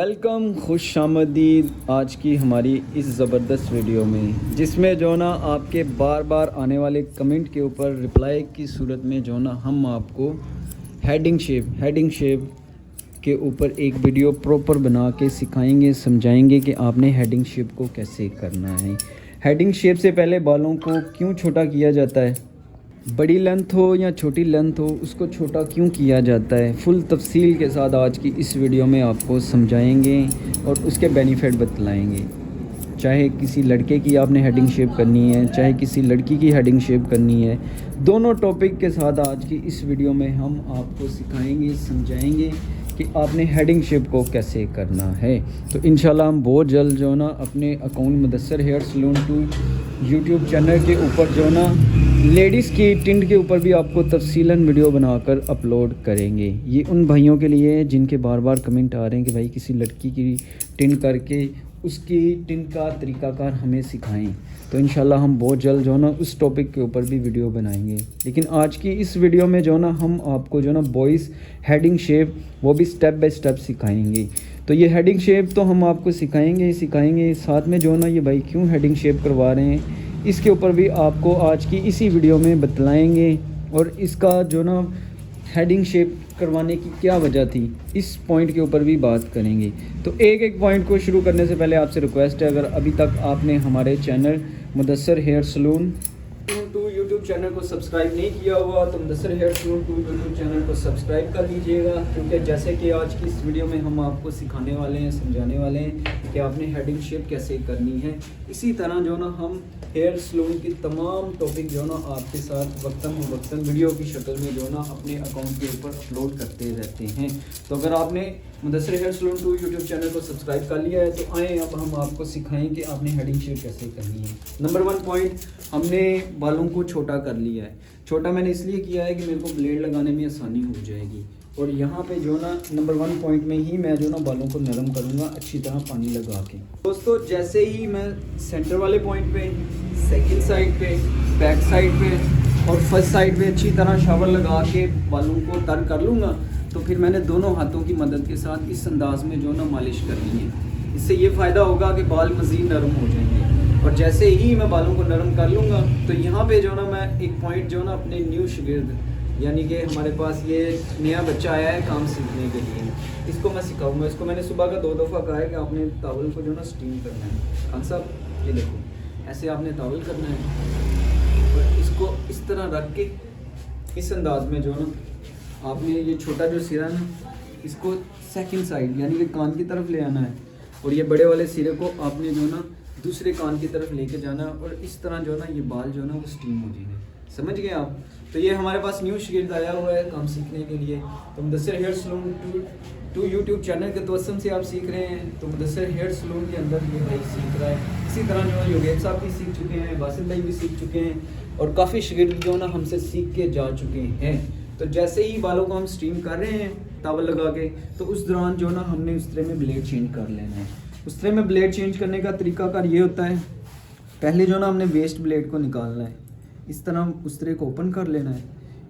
Welcome, खुश आमदीद आज की हमारी इस ज़बरदस्त वीडियो में, जिसमें जो ना आपके बार बार आने वाले कमेंट के ऊपर रिप्लाई की सूरत में जो ना हम आपको हेडिंग शेप के ऊपर एक वीडियो प्रॉपर बना के सिखाएंगे, समझाएंगे कि आपने हेडिंग शेप को कैसे करना है। हेडिंग शेप से पहले बालों को क्यों छोटा किया जाता है, बड़ी लेंथ हो या छोटी लेंथ हो उसको छोटा क्यों किया जाता है, फुल तफसील के साथ आज की इस वीडियो में आपको समझाएंगे और उसके बेनिफिट बतलाएंगे। चाहे किसी लड़के की आपने हेडिंग शेप करनी है, चाहे किसी लड़की की हेडिंग शेप करनी है, दोनों टॉपिक के साथ आज की इस वीडियो में हम आपको सिखाएंगे, समझाएंगे कि आपने हेडिंग शेप को कैसे करना है। तो इंशाल्लाह हम बहुत जल्द जो ना अपने account Mudassar hair salon 2 YouTube channel के ऊपर जो ना लेडीज़ की टिंट के ऊपर भी आपको तफसीलन वीडियो बनाकर अपलोड करेंगे। ये उन भाइयों के लिए है जिनके बार बार कमेंट आ रहे हैं कि भाई किसी लड़की की टिंट करके उसकी टिंट का तरीक़ाकार हमें सिखाएं। तो इंशाल्लाह हम बहुत जल्द जो ना उस टॉपिक के ऊपर भी वीडियो बनाएंगे। लेकिन आज की इस वीडियो में जो ना हम आपको जो ना बॉयज़ हेडिंग शेप वो भी स्टेप बाय स्टेप सिखाएंगे। तो ये हेडिंग शेप तो हम आपको सिखाएंगे साथ में जो ना ये भाई क्यों हेडिंग शेप करवा रहे हैं इसके ऊपर भी आपको आज की इसी वीडियो में बतलाएंगे, और इसका जो ना हेडिंग शेप करवाने की क्या वजह थी इस पॉइंट के ऊपर भी बात करेंगे। तो एक एक पॉइंट को शुरू करने से पहले आपसे रिक्वेस्ट है, अगर अभी तक आपने हमारे channel Mudassar hair salon 2 YouTube channel को सब्सक्राइब नहीं किया हुआ तो Mudassar hair salon 2 YouTube channel को सब्सक्राइब कर लीजिएगा, क्योंकि जैसे कि आज की इस वीडियो में हम आपको सिखाने वाले हैं, समझाने वाले हैं कि आपने हेडिंग शेप कैसे करनी है। इसी तरह जो ना हम हेयर सलून की तमाम टॉपिक जो ना आपके साथ वक्तन वीडियो की शक्ल में जो ना अपने अकाउंट के ऊपर अपलोड करते रहते हैं। तो अगर आपने Mudassar hair salon 2 YouTube channel को सब्सक्राइब कर लिया है तो आए अब हम आपको सिखाएं कि आपने हेडिंग शेप कैसे करनी है। नंबर 1 पॉइंट, हमने बालों को छोटा कर लिया है। छोटा मैंने इसलिए किया है कि मेरे को ब्लेड लगाने में आसानी हो जाएगी, और यहाँ पे जो ना नंबर 1 पॉइंट में ही मैं जो ना बालों को नरम करूँगा अच्छी तरह पानी लगा के। दोस्तों जैसे ही मैं सेंटर वाले पॉइंट पे, सेकंड साइड पे, बैक साइड पे और फर्स्ट साइड पे अच्छी तरह शावर लगा के बालों को तर कर लूँगा, तो फिर मैंने दोनों हाथों की मदद के साथ इस अंदाज में जो ना मालिश करनी है। इससे ये फ़ायदा होगा कि बाल मज़ीद नरम हो जाएंगे। और जैसे ही मैं बालों को नरम कर लूँगा तो यहाँ पे जो ना मैं एक पॉइंट जो ना अपने न्यू शागिर्द, यानी कि हमारे पास ये नया बच्चा आया है काम सीखने के लिए, इसको मैं सिखाऊंगा। इसको मैंने सुबह का 2 दफ़ा कहा है कि आपने तावल को जो ना स्टीम करना है। खान साहब ये देखो, ऐसे आपने तावल करना है और इसको इस तरह रख के इस अंदाज में जो ना आपने ये छोटा जो सिरा ना इसको सेकंड साइड यानी कि कान की तरफ ले आना है, और ये बड़े वाले सिरे को आपने जो ना दूसरे कान की तरफ लेके जाना, और इस तरह जो ना ये बाल जो ना वो स्टीम हो जाएंगे। समझ गए आप? तो ये हमारे पास न्यू शागिर्द आया हुआ है काम सीखने के लिए। तो Mudassar hair salon 2 YouTube channel के तवस्सुम से आप सीख रहे हैं, तो मुदस्सर हेयर सलून के अंदर ये भाई सीख रहा है। इसी तरह जो है योगेश साहब भी सीख चुके हैं, बासित भाई भी सीख चुके हैं, और काफ़ी शागिर्द जो ना हमसे सीख के जा चुके हैं। तो जैसे ही बालों को हम स्टीम कर रहे हैं तावल लगा के, तो उस दौरान जो ना हमने उस तरह में ब्लेड चेंज कर लेना है। उस तरह में ब्लेड चेंज करने का तरीकाकार ये होता है, पहले जो ना हमने वेस्ट ब्लेड को निकालना है, इस तरह उस तरह को ओपन कर लेना है,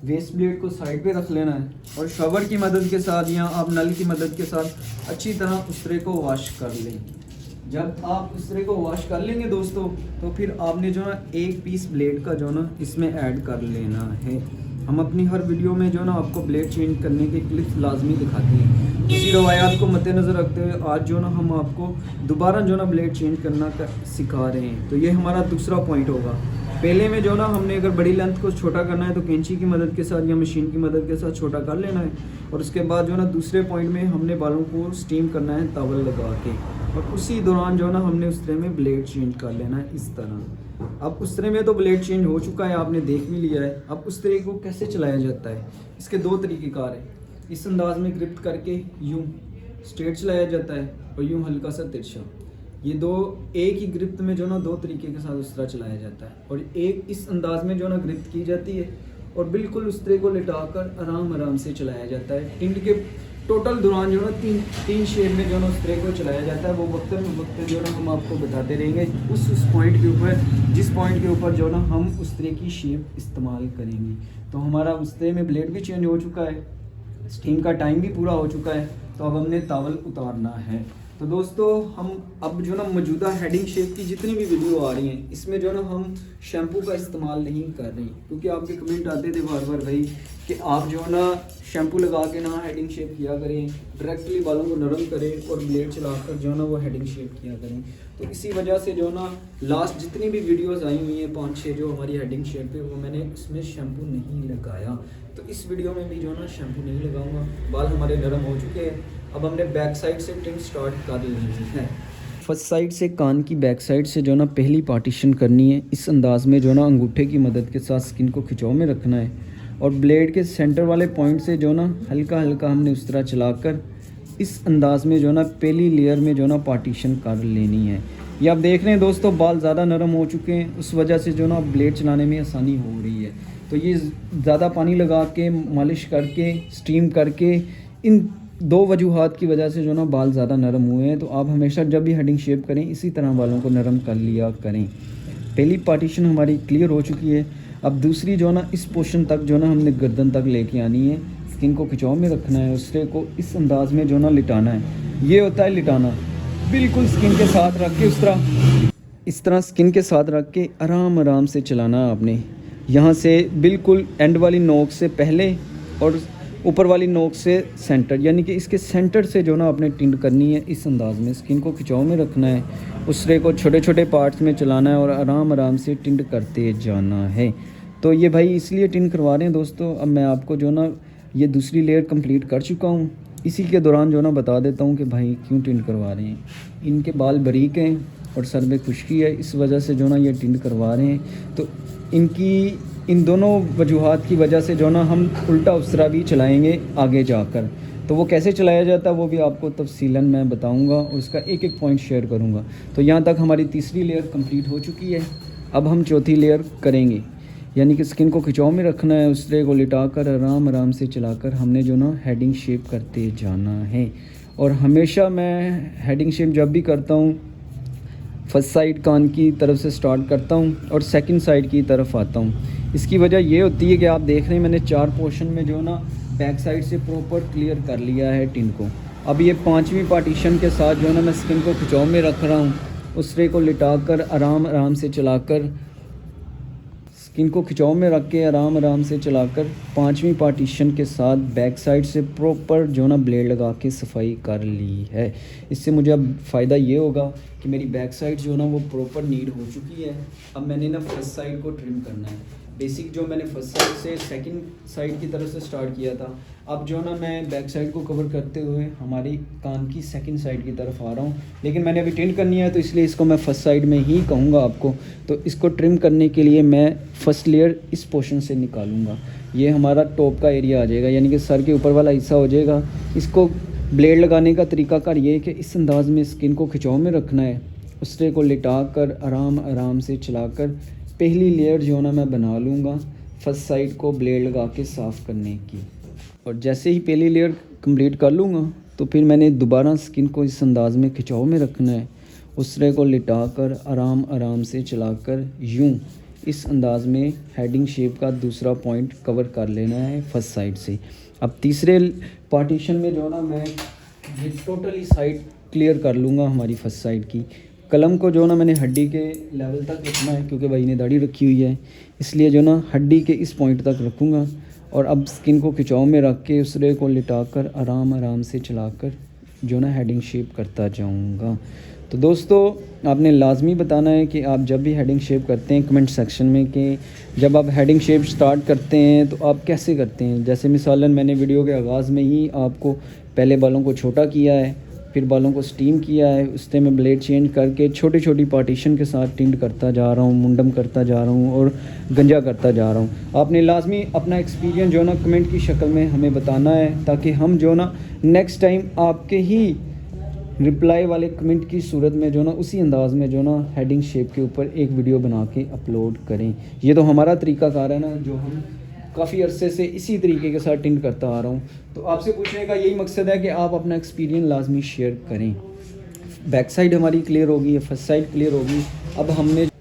वेस्ट ब्लेड को साइड पे रख लेना है, और शॉवर की मदद के साथ या आप नल की मदद के साथ अच्छी तरह उस तरह को वॉश कर लें। जब आप उस तरह को वॉश कर लेंगे दोस्तों, तो फिर आपने जो ना एक पीस ब्लेड का जो ना इसमें ऐड कर लेना है। हम अपनी हर वीडियो में जो ना आपको ब्लेड चेंज करने के क्लिप लाजमी दिखाते हैं। इसी रवायात को मद्देनज़र रखते हुए आज जो ना हम आपको दोबारा जो ना ब्लेड चेंज करना सिखा रहे हैं। तो ये हमारा दूसरा पॉइंट होगा। पहले में जो ना हमने अगर बड़ी लेंथ को छोटा करना है तो कैंची की मदद के साथ या मशीन की मदद के साथ छोटा कर लेना है, और उसके बाद जो ना दूसरे पॉइंट में हमने बालों को स्टीम करना है तावल लगा के, और उसी दौरान जो ना हमने उस तरह में ब्लेड चेंज कर लेना है इस तरह। अब उस तरह में तो ब्लेड चेंज हो चुका है, आपने देख भी लिया है। अब उस तरह को कैसे चलाया जाता है, इसके 2 तरीक़ेकार हैं। इस अंदाज में ग्रिप करके यूँ स्ट्रेट चलाया जाता है और यूँ हल्का सा तिरछा। ये 2 एक ही ग्रिप में जो ना 2 तरीके के साथ उस तरह चलाया जाता है, और एक इस अंदाज में जो ना ग्रिप की जाती है और बिल्कुल उस तरह को लिटाकर आराम से चलाया जाता है। टिंड के टोटल दौरान जो ना तीन शेप में जो ना उस तरह को चलाया जाता है। वो वक्त जो ना हम आपको बताते रहेंगे उस पॉइंट के ऊपर, जिस पॉइंट के ऊपर जो ना हम उस तरह की शेप इस्तेमाल करेंगे। तो हमारा उस तरह में ब्लेड भी चेंज हो चुका है, स्टीम का टाइम भी पूरा हो चुका है, तो अब हमने टॉवल उतारना है। तो दोस्तों हम अब जो ना मौजूदा हेडिंग शेप की जितनी भी वीडियो आ रही हैं इसमें जो ना हम शैम्पू का इस्तेमाल नहीं कर रहे, क्योंकि आपके कमेंट आते थे बार बार भाई कि आप जो ना शैम्पू लगा के ना हेडिंग शेप किया करें, डायरेक्टली बालों को नरम करें और ब्लेड चलाकर जो ना वो हेडिंग शेप किया करें। तो इसी वजह से जो ना लास्ट जितनी भी वीडियोस आई हुई हैं 5-6 जो हमारी हेडिंग शेप है वो मैंने इसमें शैम्पू नहीं लगाया। तो इस वीडियो में भी जो ना शैम्पू नहीं लगाऊंगा। बाल हमारे नरम हो चुके हैं, अब हमने बैक साइड से टिंग स्टार्ट कर लेनी है। फर्स्ट साइड से कान की बैक साइड से जो ना पहली पार्टीशन करनी है। इस अंदाज़ में जो ना अंगूठे की मदद के साथ स्किन को खिंचाव में रखना है और ब्लेड के सेंटर वाले पॉइंट से जो ना हल्का हल्का हमने उस तरह चलाकर इस अंदाज़ में जो ना पहली लेयर में जो ना पार्टीशन कर लेनी है। ये आप देख रहे हैं दोस्तों बाल ज़्यादा नरम हो चुके हैं, उस वजह से जो ना ब्लेड चलाने में आसानी हो रही है। तो ये ज़्यादा पानी लगा के मालिश करके स्टीम करके इन 2 वजूहात की वजह से जो ना बाल ज़्यादा नरम हुए हैं। तो आप हमेशा जब भी हेडिंग शेप करें इसी तरह बालों को नरम कर लिया करें। पहली पार्टीशन हमारी क्लियर हो चुकी है। अब दूसरी जो ना इस पोर्शन तक जो ना हमने गर्दन तक लेके आनी है, स्किन को खिंचाव में रखना है, उससे को इस अंदाज़ में जो ना लिटाना है। ये होता है लिटाना, बिल्कुल स्किन के साथ रख के इस तरह स्किन के साथ रख के आराम आराम से चलाना है आपने। यहाँ से बिल्कुल एंड वाली नोक से पहले और ऊपर वाली नोक से सेंटर, यानी कि इसके सेंटर से जो ना आपने टिंड करनी है। इस अंदाज़ में स्किन को खिंचाव में रखना है, उसरे को छोटे छोटे पार्ट्स में चलाना है और आराम आराम से टिंड करते जाना है। तो ये भाई इसलिए टिंड करवा रहे हैं दोस्तों। अब मैं आपको जो ना ये दूसरी लेयर कंप्लीट कर चुका हूँ, इसी के दौरान जो ना बता देता हूँ कि भाई क्यों टिंड करवा रहे हैं। इनके बाल बारीक हैं और सर में खुश्की है, इस वजह से जो ना ये टिंड करवा रहे हैं। तो इन दोनों वजूहात की वजह से जो ना हम उल्टा उसरा भी चलाएंगे आगे जाकर। तो वो कैसे चलाया जाता है वो भी आपको तफसीलन मैं बताऊंगा और उसका एक एक पॉइंट शेयर करूंगा। तो यहाँ तक हमारी तीसरी लेयर कंप्लीट हो चुकी है। अब हम चौथी लेयर करेंगे, यानी कि स्किन को खिंचाव में रखना है, उसरे को लिटाकर आराम आराम से चलाकर हमने जो ना हेडिंग शेप करते जाना है। और हमेशा मैं हेडिंग शेप जब भी करता हूँ फर्स्ट साइड कान की तरफ से स्टार्ट करता हूँ और सेकंड साइड की तरफ आता हूँ। इसकी वजह ये होती है कि आप देख रहे हैं मैंने 4 पोर्शन में जो ना बैक साइड से प्रॉपर क्लियर कर लिया है टिन को। अब ये 5वीं पार्टीशन के साथ जो ना मैं स्किन को खिंचाव में रख रहा हूँ, उसरे को लिटाकर आराम आराम से चलाकर स्किन को खिंचाव में रख के आराम आराम से चलाकर 5वीं पार्टीशन के साथ बैक साइड से प्रॉपर जो ना ब्लेड लगा के सफाई कर ली है। इससे मुझे अब फ़ायदा ये होगा कि मेरी बैक साइड जो ना वो प्रॉपर नीड हो चुकी है। अब मैंने ना फर्स्ट साइड को ट्रिम करना है। बेसिक जो मैंने फर्स्ट साइड से सेकंड साइड की तरफ से स्टार्ट किया था, अब जो ना मैं बैक साइड को कवर करते हुए हमारी कान की सेकंड साइड की तरफ आ रहा हूँ। लेकिन मैंने अभी टिंड करनी है तो इसलिए इसको मैं फर्स्ट साइड में ही कहूँगा आपको। तो इसको ट्रिम करने के लिए मैं फर्स्ट लेयर इस पोर्शन से निकालूंगा। ये हमारा टॉप का एरिया आ जाएगा, यानी कि सर के ऊपर वाला हिस्सा हो जाएगा। इसको ब्लेड लगाने का तरीकाकार ये है कि इस अंदाज़ में स्किन को खिंचाव में रखना है, उसरे को लिटा कर आराम आराम से चलाकर पहली लेयर जो ना मैं बना लूँगा फर्स्ट साइड को ब्लेड लगा के साफ़ करने की। और जैसे ही पहली लेयर कंप्लीट कर लूँगा तो फिर मैंने दोबारा स्किन को इस अंदाज़ में खिंचाव में रखना है, उसरे को लिटा कर आराम आराम से चलाकर यूँ इस अंदाज़ में हेडिंग शेप का दूसरा पॉइंट कवर कर लेना है फर्स्ट साइड से। अब तीसरे पार्टीशन में जो ना मैं ये टोटली साइड क्लियर कर लूँगा हमारी फर्स्ट साइड की। कलम को जो ना मैंने हड्डी के लेवल तक रखना है, क्योंकि भाई ने दाढ़ी रखी हुई है, इसलिए जो ना हड्डी के इस पॉइंट तक रखूँगा। और अब स्किन को खिंचाव में रख के उसरे को लिटाकर आराम आराम से चलाकर जो ना हेडिंग शेप करता जाऊँगा। तो दोस्तों आपने लाजमी बताना है कि आप जब भी हेडिंग शेप करते हैं कमेंट सेक्शन में कि जब आप हेडिंग शेप स्टार्ट करते हैं तो आप कैसे करते हैं। जैसे मिसालन मैंने वीडियो के आगाज़ में ही आपको पहले बालों को छोटा किया है, फिर बालों को स्टीम किया है, उससे मैं ब्लेड चेंज करके छोटी छोटी पार्टीशन के साथ टिंड करता जा रहा हूँ, मुंडम करता जा रहा हूँ और गंजा करता जा रहा हूँ। आपने लाजमी अपना एक्सपीरियंस जो ना कमेंट की शक्ल में हमें बताना है, ताकि हम जो ना नेक्स्ट टाइम आपके ही रिप्लाई वाले कमेंट की सूरत में जो ना उसी अंदाज़ में जो ना हेडिंग शेप के ऊपर एक वीडियो बना के अपलोड करें। ये तो हमारा तरीक़ाकार है ना, जो हम काफ़ी अरसे से इसी तरीके के साथ टिंड करता आ रहा हूँ। तो आपसे पूछने का यही मकसद है कि आप अपना एक्सपीरियंस लाजमी शेयर करें। बैक साइड हमारी क्लियर होगी या फर्स्ट साइड क्लियर होगी। अब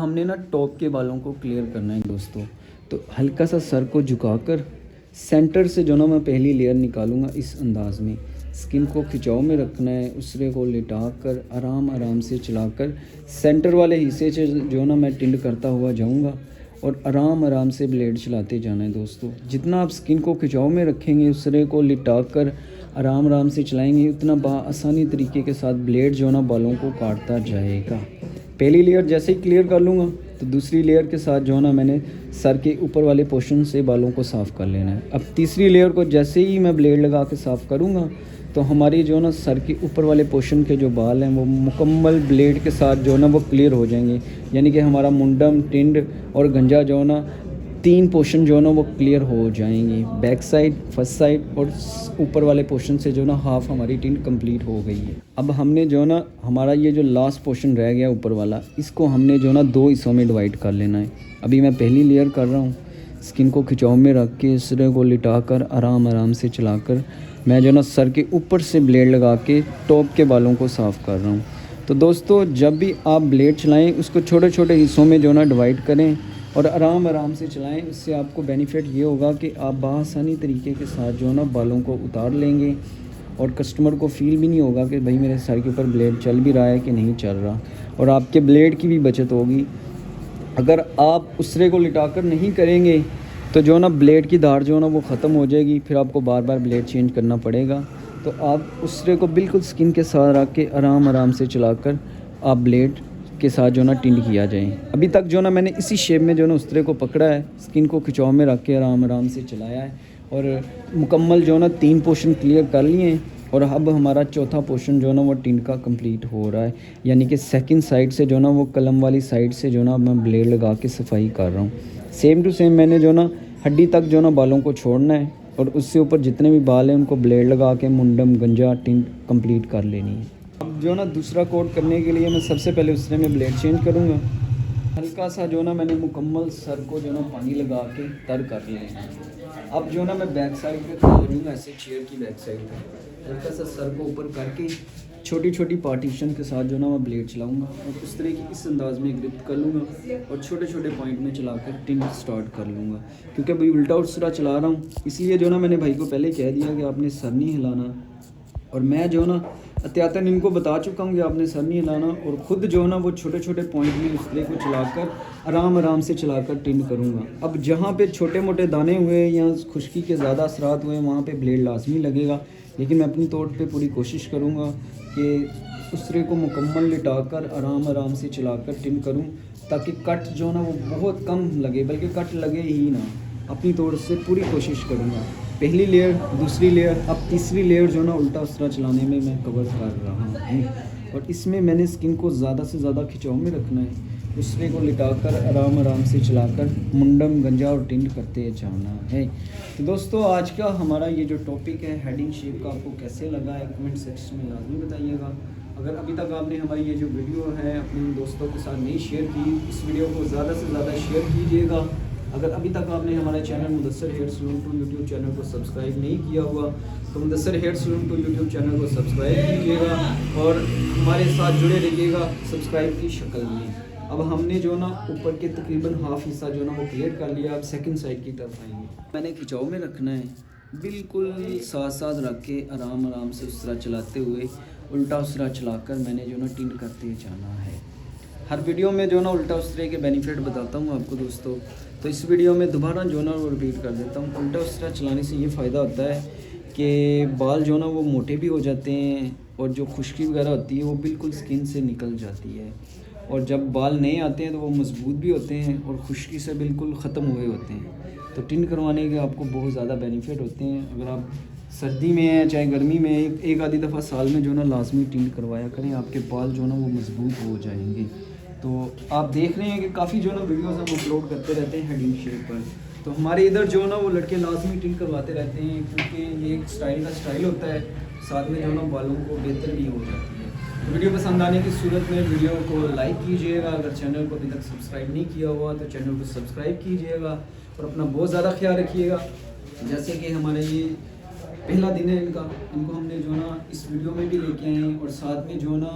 हमने ना टॉप के बालों को क्लियर करना है दोस्तों। तो हल्का सा सर को झुकाकर सेंटर से जो ना मैं पहली लेयर निकालूंगा इस अंदाज़ में। स्किन को खिंचाव में रखना है। उसरे को लिटा कर आराम से चलाकर सेंटर वाले हिस्से से जो ना मैं टिंड करता हुआ जाऊंगा और आराम से ब्लेड चलाते जाना है दोस्तों। जितना आप स्किन को खिंचाव में रखेंगे, उसरे को लिटा कर आराम से चलाएंगे, उतना आसानी तरीके के साथ ब्लेड जो ना बालों को काटता जाएगा। पहली लेयर जैसे ही क्लियर कर लूँगा तो दूसरी लेयर के साथ जो ना मैंने सर के ऊपर वाले पोर्शन से बालों को साफ़ कर लेना है। अब तीसरी लेयर को जैसे ही मैं ब्लेड लगा के साफ़ करूँगा तो हमारी जो ना सर के ऊपर वाले पोर्शन के जो बाल हैं वो मुकम्मल ब्लेड के साथ जो ना वो क्लियर हो जाएंगे। यानी कि हमारा मुंडम, टिंड और गंजा जो ना 3 पोर्शन जो ना वो क्लियर हो जाएंगे। बैक साइड, फर्स्ट साइड और ऊपर वाले पोर्शन से जो ना हाफ हमारी टिंड कंप्लीट हो गई है। अब हमने जो ना हमारा ये जो लास्ट पोर्शन रह गया ऊपर वाला, इसको हमने जो ना 2 हिस्सों में डिवाइड कर लेना है। अभी मैं पहली लेयर कर रहा हूँ। स्किन को खिंचाव में रख के सिरे को लिटा कर आराम से चलाकर मैं जो ना सर के ऊपर से ब्लेड लगा के टॉप के बालों को साफ़ कर रहा हूँ। तो दोस्तों, जब भी आप ब्लेड चलाएं उसको छोटे छोटे हिस्सों में जो ना डिवाइड करें और आराम से चलाएं। इससे आपको बेनिफिट ये होगा कि आप बआसानी तरीके के साथ जो ना बालों को उतार लेंगे और कस्टमर को फ़ील भी नहीं होगा कि भाई मेरे सर के ऊपर ब्लेड चल भी रहा है कि नहीं चल रहा, और आपके ब्लेड की भी बचत होगी। अगर आप उसरे को लिटाकर नहीं करेंगे तो जो ना ब्लेड की धार जो ना वो ख़त्म हो जाएगी, फिर आपको बार बार ब्लेड चेंज करना पड़ेगा। तो आप उसरे को बिल्कुल स्किन के साथ रख के आराम से चलाकर आप ब्लेड के साथ जो ना टिंड किया जाए। अभी तक जो ना मैंने इसी शेप में जो ना उसरे को पकड़ा है, स्किन को खिंचाव में रख के आराम से चलाया है और मुकम्मल जो ना 3 पोर्शन क्लियर कर लिए हैं। और अब हमारा चौथा पोर्शन जो ना वो टिंड का कंप्लीट हो रहा है। यानी कि सेकंड साइड से जो ना वो कलम वाली साइड से जो ना मैं ब्लेड लगा के सफाई कर रहा हूँ। सेम टू सेम मैंने जो ना हड्डी तक जो ना बालों को छोड़ना है और उससे ऊपर जितने भी बाल हैं उनको ब्लेड लगा के मुंडम, गंजा, टिंड कंप्लीट कर लेनी है। अब जो ना दूसरा कोट करने के लिए मैं सबसे पहले उससे में ब्लेड चेंज करूँगा। हल्का सा जो ना मैंने मुकम्मल सर को जो ना पानी लगा के तर कर लेना है। अब जो ना मैं बैक साइड पे खड़ा हो जाऊँगा, ऐसे चेयर की बैक साइड पे हल्का सा सर को ऊपर करके छोटी छोटी पार्टीशन के साथ जो ना मैं ब्लेड चलाऊँगा और उस तरह की इस अंदाज़ में ग्रिप कर लूँगा और छोटे छोटे पॉइंट में चलाकर टिंड स्टार्ट कर लूँगा। क्योंकि अभी उल्टा उसरा चला रहा हूँ, इसलिए जो ना मैंने भाई को पहले कह दिया कि आपने सर नहीं हिलाना, और मैं जो ना अत्यातन इनको बता चुका हूँ कि आपने सर नहीं हिलाना, और ख़ुद जो ना वो छोटे छोटे पॉइंट में उसले को चलाकर आराम से चलाकर टिंड करूँगा। अब जहाँ पे छोटे मोटे दाने हुए या खुश्की के ज़्यादा असरात हुए वहाँ पे ब्लेड लाजमी लगेगा, लेकिन मैं अपनी तौर पे पूरी कोशिश करूँगा कि उसरे को मुकम्मल लिटाकर आराम से चलाकर टिंड करूँ, ताकि कट जो ना वो बहुत कम लगे, बल्कि कट लगे ही ना। अपनी तौर से पूरी कोशिश करूँगा। पहली लेयर, दूसरी लेयर, अब तीसरी लेयर जो ना उल्टा उसरा चलाने में मैं कवर कर रहा हूँ। और इसमें मैंने स्किन को ज़्यादा से ज़्यादा खिंचाव में रखना है। उसरे को लिटाकर आराम से चलाकर मुंडम, गंजा और टिंड करते जाना है। तो दोस्तों, आज का हमारा ये जो टॉपिक है हेडिंग शेप का, आपको कैसे लगा है कमेंट सेक्शन में लाजमी बताइएगा। अगर अभी तक आपने हमारी ये जो वीडियो है अपने दोस्तों के साथ नहीं शेयर की, इस वीडियो को ज़्यादा से ज़्यादा शेयर कीजिएगा। अगर अभी तक आपने हमारे channel Mudassar hair salon two YouTube channel को सब्सक्राइब नहीं किया हुआ तो Mudassar hair salon two YouTube channel को सब्सक्राइब कीजिएगा और हमारे साथ जुड़े रहिएगा सब्सक्राइब की शक्ल में। अब हमने जो ना ऊपर के तकरीबन हाफ हिस्सा जो ना वो क्लियर कर लिया। अब सेकंड साइड की तरफ आएंगे। मैंने खिंचाव में रखना है, बिल्कुल साथ रख के आराम से उसरा चलाते हुए उल्टा उसरा चलाकर मैंने जो ना टिंड करते जाना है। हर वीडियो में जो ना उल्टा उसरे के बेनिफिट बताता हूँ आपको दोस्तों, तो इस वीडियो में दोबारा जो ना वो रिपीट कर देता हूँ। उल्टा उसरा चलाने से ये फ़ायदा होता है कि बाल जो ना वो मोटे भी हो जाते हैं और जो खुश्की वगैरह होती है वो बिल्कुल स्किन से निकल जाती है, और जब बाल नए आते हैं तो वो मजबूत भी होते हैं और खुश्की से बिल्कुल ख़त्म हुए होते हैं। तो टिंड करवाने के आपको बहुत ज़्यादा बेनिफिट होते हैं। अगर आप सर्दी में है चाहे गर्मी में, एक आधी दफ़ा साल में जो ना लाजमी टिंड करवाया करें, आपके बाल जो ना वो मजबूत हो जाएंगे। तो आप देख रहे हैं कि काफ़ी जो ना वीडियोस हम अपलोड करते रहते हैं हेडिंग शेप पर। तो हमारे इधर जो ना वो लड़के लाजमी टिंड करवाते रहते हैं, क्योंकि ये एक स्टाइल का स्टाइल होता है, साथ में जो ना बालों को बेहतर भी हो जाती है। तो वीडियो पसंद आने की सूरत में वीडियो को लाइक कीजिएगा। अगर चैनल को अभी तक सब्सक्राइब नहीं किया हुआ तो चैनल को सब्सक्राइब कीजिएगा और अपना बहुत ज़्यादा ख्याल रखिएगा। जैसे कि हमारा ये पहला दिन है इनको हमने जो ना इस वीडियो में भी लेके आए हैं और साथ में जो ना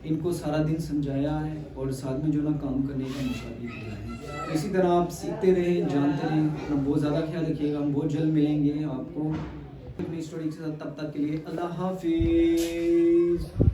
इनको सारा दिन समझाया है और साथ में जो ना काम करने का मौका भी दिया है। तो इसी तरह आप सीखते रहें, जानते रहें, अपना बहुत ज़्यादा ख्याल रखिएगा। हम बहुत जल्द मिलेंगे आपको अपनी स्टोरी के साथ, तब तक के लिए अल्लाह हाफिज।